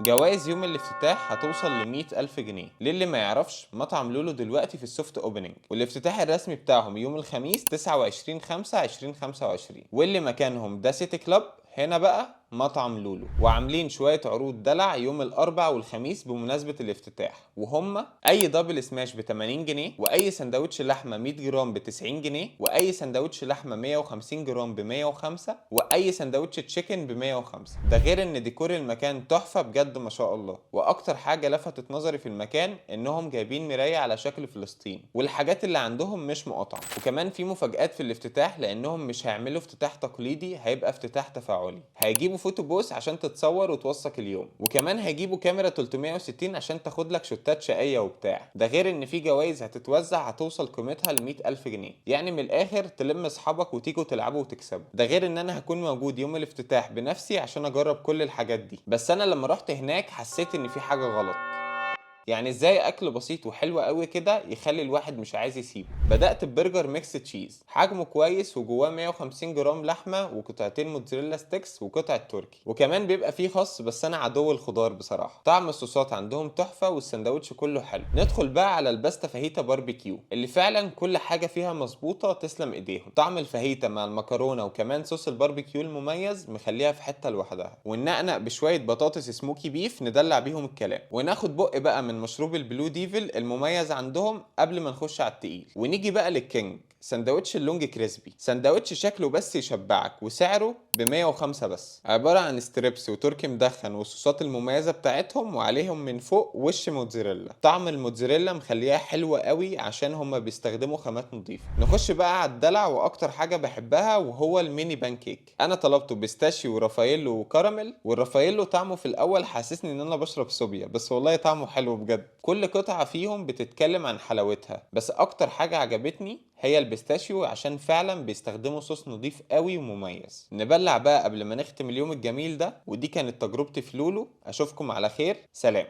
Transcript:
جوائز يوم الافتتاح هتوصل ل100,000 جنيه. للي ما يعرفش، مطعم لولو دلوقتي في السوفت اوبننج، والافتتاح الرسمي بتاعهم يوم الخميس 29/5/2025، واللي مكانهم ده سيتي كلاب. هنا بقى مطعم لولو، وعاملين شوية عروض دلع يوم الأربع والخميس بمناسبة الافتتاح، وهم أي دبل سماش ب80 جنيه، وأي سندوتش لحمة 100 جرام ب90 جنيه، وأي سندوتش لحمة 150 جرام ب105، وأي سندوتش تشيكن ب105. ده غير إن ديكور المكان تحفة بجد ما شاء الله. وأكتر حاجة لفتت نظري في المكان إنهم جايبين مراية على شكل فلسطين، والحاجات اللي عندهم مش مقاطعة. وكمان في مفاجآت في الافتتاح، لأنهم مش هيعملوا افتتاح تقليدي، هيبقى افتتاح تفاعلي. هيجيبوا فوتو بوث عشان تتصور وتوثق اليوم، وكمان هيجيبوا كاميرا 360 عشان تاخد لك شوتات شقية وبتاع. ده غير ان في جوائز هتتوزع هتوصل قيمتها ل100,000 جنيه، يعني من الاخر تلم اصحابك وتيجوا تلعبوا وتكسبوا. ده غير ان انا هكون موجود يوم الافتتاح بنفسي عشان اجرب كل الحاجات دي. بس انا لما رحت هناك حسيت ان في حاجة غلط. يعني ازاي اكل بسيط وحلو قوي كده يخلي الواحد مش عايز يسيبه؟ بدأت ببرجر ميكس تشيز، حجمه كويس وجواه 150 جرام لحمة وقطعتين موتزاريلا ستيكس وقطعة تركي، وكمان بيبقى فيه خس، بس انا عدو الخضار بصراحة. طعم الصوصات عندهم تحفة والسندوتش كله حلو. ندخل بقى على الباستا فاهيتا باربيكيو، اللي فعلا كل حاجة فيها مظبوطة، تسلم ايديهم. طعم الفاهيتا مع المكرونة وكمان صوص الباربيكيو المميز مخليها في حتة لوحدها، والنقنق بشوية بطاطس سموكي بيف ندلع بيهم الكلام. وناخد بق بقى من مشروب البلو ديفل المميز عندهم قبل ما نخش على التقيل. ونيجي بقى للكينج، سندوتش اللونج كريسبي. سندوتش شكله بس يشبعك، وسعره ب105 بس. عبارة عن ستريبس وتركي مدخن والصوصات المميزة بتاعتهم، وعليهم من فوق وش موتزاريلا. طعم الموتزاريلا مخليها حلوة قوي عشان هما بيستخدموا خامات نظيفة. نخش بقى على الدلع واكتر حاجة بحبها، وهو الميني بانكيك. انا طلبته بيستاشيو ورافاييلو وكراميل، والرافاييلو طعمه في الاول حاسسني ان انا بشرب صوبيا، بس والله طعمه حلو بجد. كل قطعة فيهم بتتكلم عن حلاوتها، بس اكتر حاجة عجبتني هي البيستاشيو عشان فعلا بيستخدموا صوص نضيف قوي ومميز. نبلع بقى قبل ما نختم اليوم الجميل ده، ودي كانت تجربتي في لولو. اشوفكم على خير، سلام.